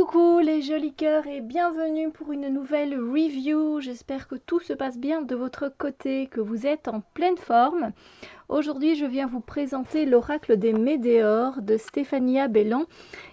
Coucou les jolis cœurs et bienvenue pour une nouvelle review. J'espère que tout se passe bien de votre côté, que vous êtes en pleine forme. Aujourd'hui, je viens vous présenter l'oracle des Médéors de Stéphania Bellan,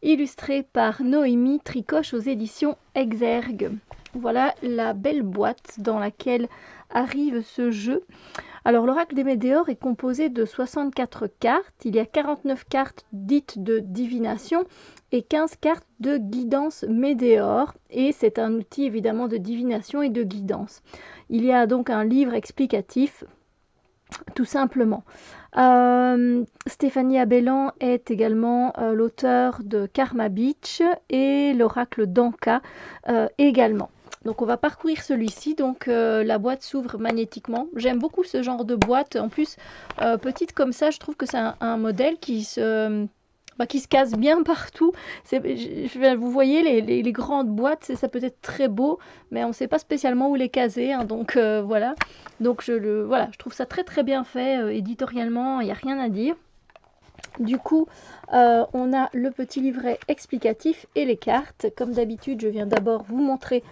illustré par Noémie Tricoche aux éditions Exergue. Voilà la belle boîte dans laquelle arrive ce jeu. Alors l'oracle des Médéors est composé de 64 cartes. Il y a 49 cartes dites de divination et 15 cartes de guidance Médéor. Et c'est un outil évidemment de divination et de guidance. Il y a donc un livre explicatif, tout simplement. Stéphania Bellan est également l'auteur de Karma Beach et l'oracle d'Anka également. Donc on va parcourir celui-ci, donc la boîte s'ouvre magnétiquement. J'aime beaucoup ce genre de boîte, en plus petite comme ça, je trouve que c'est un modèle qui se casse bien partout. Vous voyez les grandes boîtes, ça peut être très beau, mais on ne sait pas spécialement où les caser, hein, donc voilà. Donc je trouve ça très très bien fait, éditorialement, il n'y a rien à dire. Du coup, on a le petit livret explicatif et les cartes. Comme d'habitude, je viens d'abord vous montrer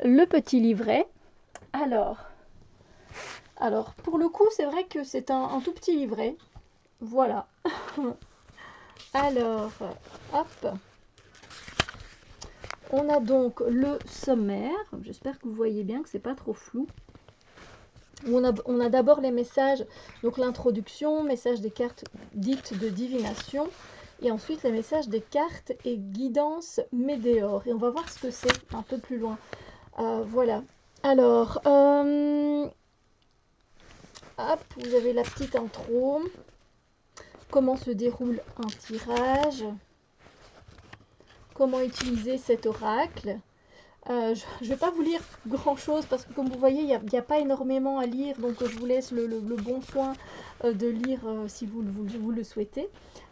le petit livret. Alors pour le coup, c'est vrai que c'est un tout petit livret. Voilà. Alors, hop. On a donc le sommaire. J'espère que vous voyez bien, que c'est pas trop flou. On a d'abord les messages, donc l'introduction, message des cartes dites de divination, et ensuite les messages des cartes et guidance Médéor. Et on va voir ce que c'est un peu plus loin. Voilà. Alors, hop, vous avez la petite intro. Comment se déroule un tirage? Comment utiliser cet oracle? Je ne vais pas vous lire grand chose parce que comme vous voyez, il n'y a pas énormément à lire, donc je vous laisse le bon soin de lire si vous le souhaitez.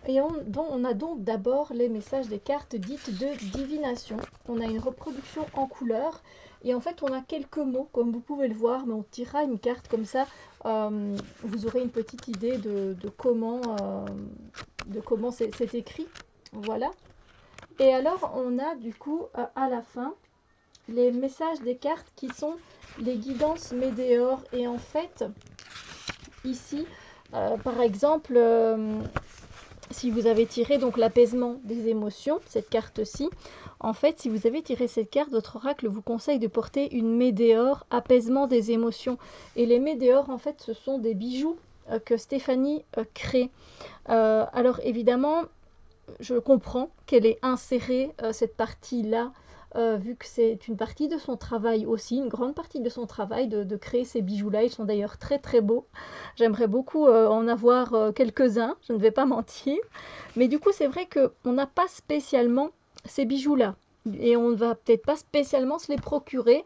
Et on a donc d'abord les messages des cartes dites de divination. On a une reproduction en couleur et en fait on a quelques mots comme vous pouvez le voir, mais on tirera une carte comme ça, vous aurez une petite idée de comment c'est écrit. Voilà. Et alors on a du coup à la fin les messages des cartes qui sont les guidances Médéor. Et en fait, ici, par exemple, si vous avez tiré donc l'apaisement des émotions, cette carte-ci, en fait, si vous avez tiré cette carte, votre oracle vous conseille de porter une Médéor, apaisement des émotions. Et les Médéors, en fait, ce sont des bijoux que Stéphanie crée. Alors évidemment, je comprends qu'elle ait inséré cette partie-là, vu que c'est une partie de son travail aussi, une grande partie de son travail de créer ces bijoux-là. Ils sont d'ailleurs très très beaux. J'aimerais beaucoup en avoir quelques-uns, je ne vais pas mentir. Mais du coup, c'est vrai qu'on n'a pas spécialement ces bijoux-là. Et on ne va peut-être pas spécialement se les procurer,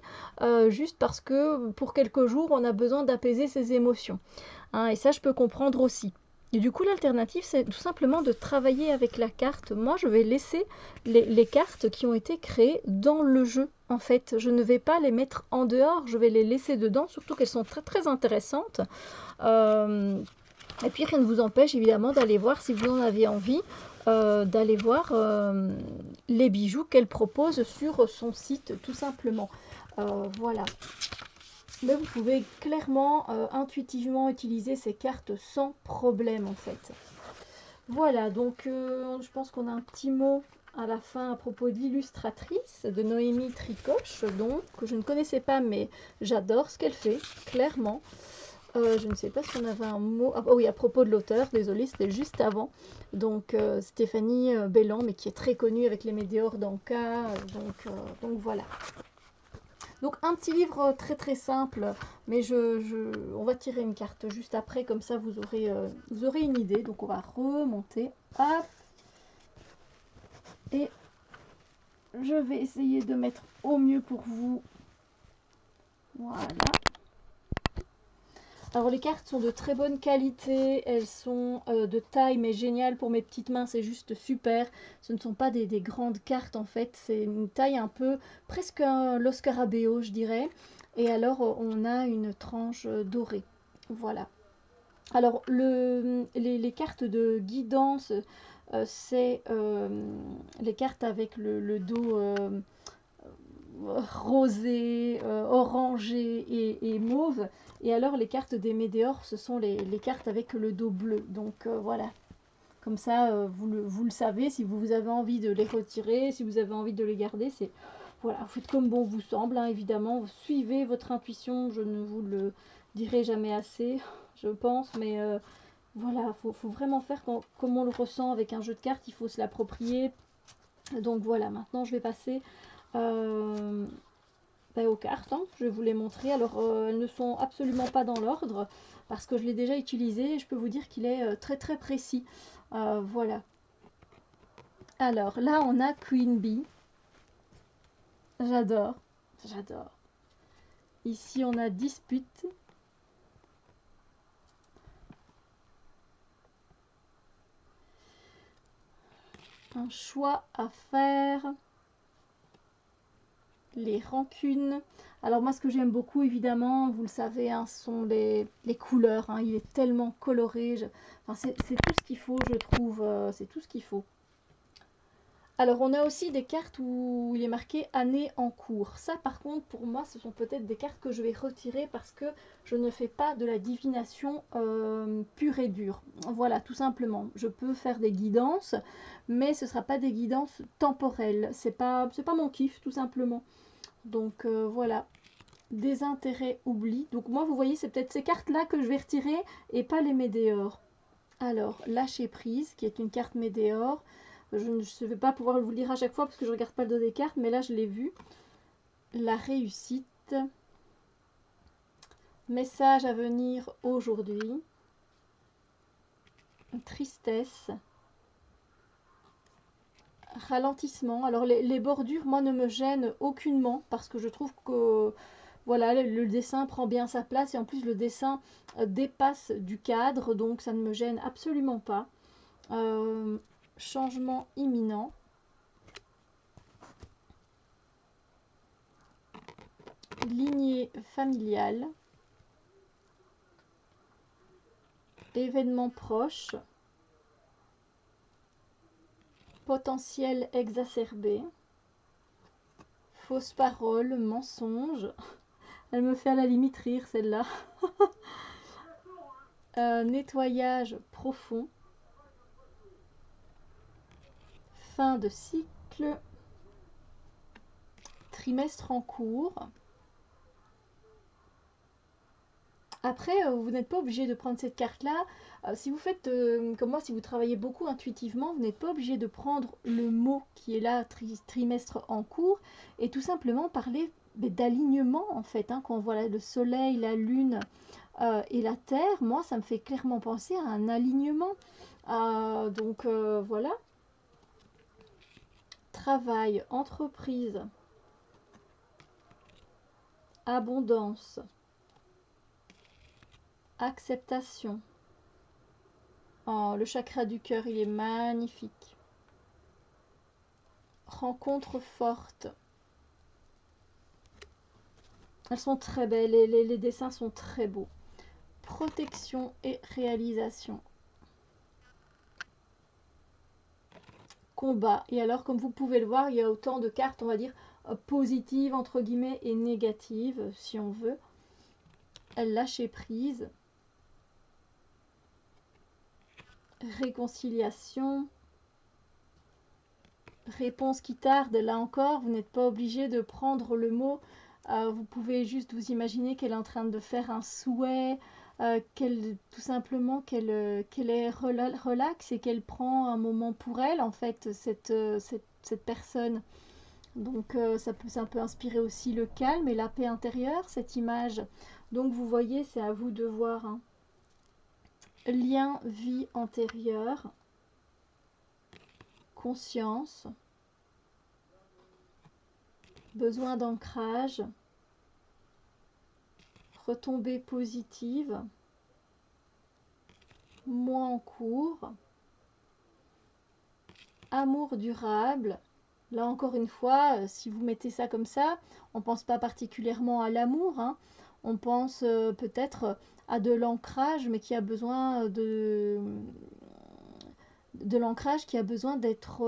juste parce que pour quelques jours, on a besoin d'apaiser ses émotions. Hein, et ça, je peux comprendre aussi. Et du coup, l'alternative, c'est tout simplement de travailler avec la carte. Moi, je vais laisser les cartes qui ont été créées dans le jeu. En fait, je ne vais pas les mettre en dehors, je vais les laisser dedans, surtout qu'elles sont très très intéressantes. Et puis, rien ne vous empêche évidemment d'aller voir, si vous en avez envie, d'aller voir les bijoux qu'elle propose sur son site, tout simplement. Voilà. Mais vous pouvez clairement, intuitivement utiliser ces cartes sans problème en fait. Voilà, donc je pense qu'on a un petit mot à la fin à propos de l'illustratrice de Noémie Tricoche, donc que je ne connaissais pas, mais j'adore ce qu'elle fait, clairement. Je ne sais pas si on avait un mot. Ah oui, à propos de l'auteur, désolé, c'était juste avant. Donc Stéphanie Bellan, mais qui est très connue avec les Médéors d'Anka. Donc voilà. Donc un petit livre très très simple, mais on va tirer une carte juste après, comme ça vous aurez une idée. Donc on va remonter, hop, et je vais essayer de mettre au mieux pour vous. Voilà. Alors les cartes sont de très bonne qualité, elles sont de taille mais géniales pour mes petites mains, c'est juste super. Ce ne sont pas des grandes cartes en fait, c'est une taille un peu, presque un Scarabeo je dirais. Et alors on a une tranche dorée, voilà. Alors les cartes de guidance c'est les cartes avec le dos rosé, orangé et mauve. Et alors les cartes des météores, ce sont les cartes avec le dos bleu. Donc voilà. Comme ça, vous le savez, si vous avez envie de les retirer, si vous avez envie de les garder, c'est voilà, vous faites comme bon vous semble, hein, évidemment. Vous suivez votre intuition, je ne vous le dirai jamais assez, je pense, mais voilà, faut vraiment faire comme on le ressent avec un jeu de cartes, il faut se l'approprier. Donc voilà, maintenant je vais passer aux cartes, hein. Je vais vous les montrer. Alors elles ne sont absolument pas dans l'ordre parce que je l'ai déjà utilisé et je peux vous dire qu'il est très très précis. Voilà. Alors là on a Queen Bee. J'adore, j'adore. Ici on a Dispute. Un choix à faire. Les rancunes. Alors moi ce que j'aime beaucoup évidemment, vous le savez, hein, ce sont les couleurs, hein. Il est tellement coloré. Enfin, c'est tout ce qu'il faut, je trouve. C'est tout ce qu'il faut. Alors on a aussi des cartes où il est marqué année en cours. Ça par contre pour moi ce sont peut-être des cartes que je vais retirer parce que je ne fais pas de la divination pure et dure. Voilà, tout simplement. Je peux faire des guidances mais ce ne sera pas des guidances temporelles. C'est pas mon kiff tout simplement. Donc voilà, désintérêt, oubli. Donc moi vous voyez c'est peut-être ces cartes là que je vais retirer et pas les météores. Alors lâcher prise qui est une carte météore. Je ne vais pas pouvoir vous le dire à chaque fois parce que je ne regarde pas le dos des cartes, mais là je l'ai vu. La réussite. Message à venir aujourd'hui. Tristesse. Ralentissement. Alors les bordures, moi, ne me gênent aucunement parce que je trouve que voilà, le dessin prend bien sa place et en plus le dessin dépasse du cadre, donc ça ne me gêne absolument pas. Changement imminent. Lignée familiale. Événement proche. Potentiel exacerbé. Fausse parole, mensonge. Elle me fait à la limite rire celle-là. Nettoyage profond. Fin de cycle. Trimestre en cours. Après, vous n'êtes pas obligé de prendre cette carte-là. Si vous faites comme moi, si vous travaillez beaucoup intuitivement, vous n'êtes pas obligé de prendre le mot qui est là, trimestre en cours, et tout simplement parler d'alignement en fait. Hein, quand on voit le soleil, la lune et la terre, moi, ça me fait clairement penser à un alignement. Donc voilà. Travail, entreprise, abondance, acceptation. Oh, le chakra du cœur, il est magnifique. Rencontre forte. Elles sont très belles, les dessins sont très beaux. Protection et réalisation. Combat. Et alors, comme vous pouvez le voir, il y a autant de cartes, on va dire, positives, entre guillemets, et négatives, si on veut. Lâcher prise. Réconciliation. Réponse qui tarde. Là encore, vous n'êtes pas obligé de prendre le mot. Vous pouvez juste vous imaginer qu'elle est en train de faire un souhait, tout simplement qu'elle est relax et qu'elle prend un moment pour elle, en fait, cette personne. Donc ça peut inspirer aussi le calme et la paix intérieure, cette image. Donc vous voyez, c'est à vous de voir. Hein. Lien, vie antérieure, conscience, besoin d'ancrage, retombée positive, moi en cours, amour durable. Là encore une fois, si vous mettez ça comme ça, on ne pense pas particulièrement à l'amour, hein. On pense peut-être à de l'ancrage, mais qui a besoin de l'ancrage qui a besoin d'être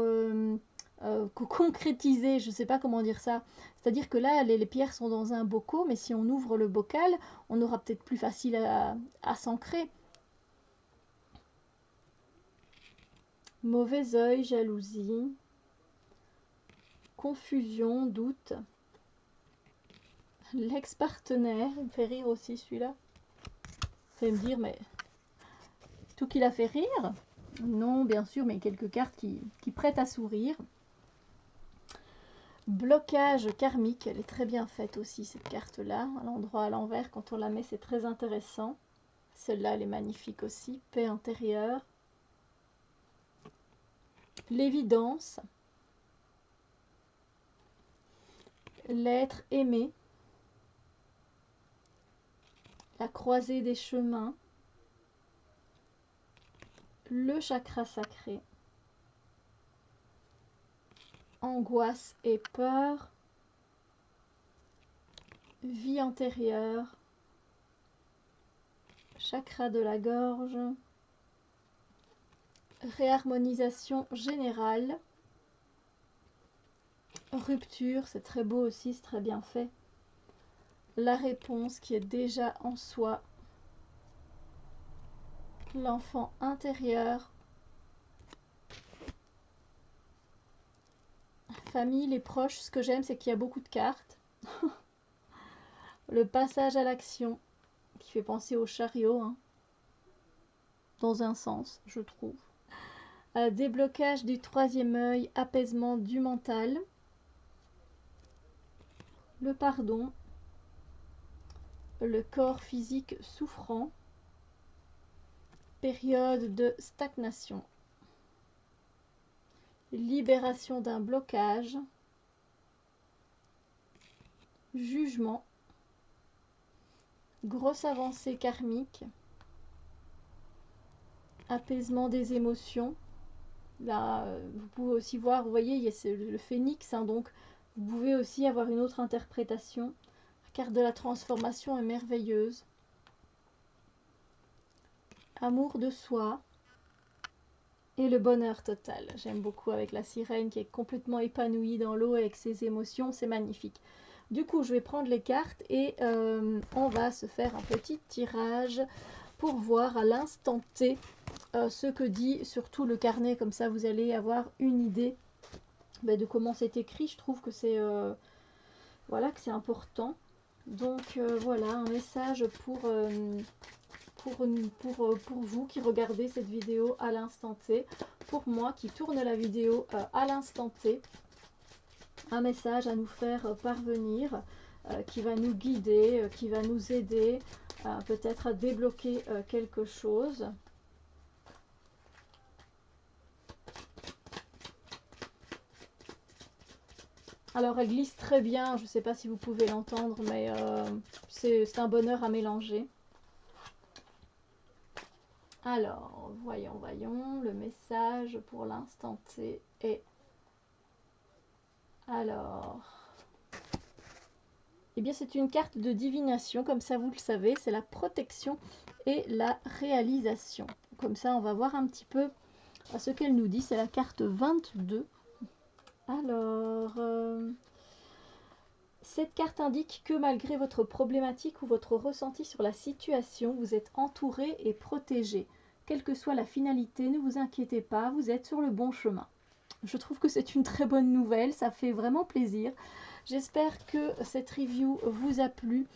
concrétisé, je ne sais pas comment dire ça. C'est-à-dire que là, les pierres sont dans un bocal, mais si on ouvre le bocal, on aura peut-être plus facile à s'ancrer. Mauvais œil, jalousie, confusion, doute. L'ex-partenaire, il me fait rire aussi celui-là. Vous allez me dire, mais tout qu'il a fait rire? Non, bien sûr, mais quelques cartes qui prêtent à sourire. Blocage karmique, elle est très bien faite aussi cette carte-là. À l'endroit à l'envers, quand on la met, c'est très intéressant. Celle-là, elle est magnifique aussi. Paix intérieure. L'évidence. L'être aimé. La croisée des chemins. Le chakra sacré. Angoisse et peur. Vie antérieure. Chakra de la gorge. Réharmonisation générale. Rupture, c'est très beau aussi, c'est très bien fait. La réponse qui est déjà en soi. L'enfant intérieur. Famille, les proches, ce que j'aime, c'est qu'il y a beaucoup de cartes. Le passage à l'action, qui fait penser au chariot, hein, dans un sens, je trouve. Déblocage du troisième œil, apaisement du mental. Le pardon. Le corps physique souffrant. Période de stagnation. Libération d'un blocage. Jugement. Grosse avancée karmique. Apaisement des émotions. Là, vous pouvez aussi voir, vous voyez, il y a le phénix, hein, donc vous pouvez aussi avoir une autre interprétation. La carte de la transformation est merveilleuse. Amour de soi. Et le bonheur total. J'aime beaucoup avec la sirène qui est complètement épanouie dans l'eau avec ses émotions. C'est magnifique. Du coup, je vais prendre les cartes et on va se faire un petit tirage pour voir à l'instant T ce que dit surtout le carnet. Comme ça, vous allez avoir une idée de comment c'est écrit. Je trouve que c'est voilà, que c'est important. Donc voilà, un message pour vous qui regardez cette vidéo à l'instant T, pour moi qui tourne la vidéo à l'instant T, un message à nous faire parvenir, qui va nous guider, qui va nous aider peut-être à débloquer quelque chose. Alors elle glisse très bien, je ne sais pas si vous pouvez l'entendre, mais c'est un bonheur à mélanger. Alors, voyons, le message pour l'instant T est... Alors... Eh bien, c'est une carte de divination, comme ça vous le savez, c'est la protection et la réalisation. Comme ça, on va voir un petit peu ce qu'elle nous dit. C'est la carte 22. Alors... cette carte indique que malgré votre problématique ou votre ressenti sur la situation, vous êtes entouré et protégé. Quelle que soit la finalité, ne vous inquiétez pas, vous êtes sur le bon chemin. Je trouve que c'est une très bonne nouvelle, ça fait vraiment plaisir. J'espère que cette review vous a plu.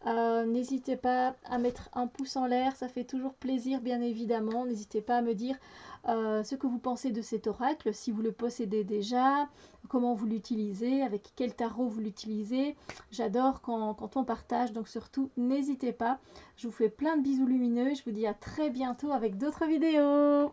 N'hésitez pas à mettre un pouce en l'air, ça fait toujours plaisir bien évidemment. N'hésitez pas à me dire ce que vous pensez de cet oracle, si vous le possédez déjà, comment vous l'utilisez, avec quel tarot vous l'utilisez. J'adore quand on partage, donc surtout n'hésitez pas. Je vous fais plein de bisous lumineux, je vous dis à très bientôt avec d'autres vidéos.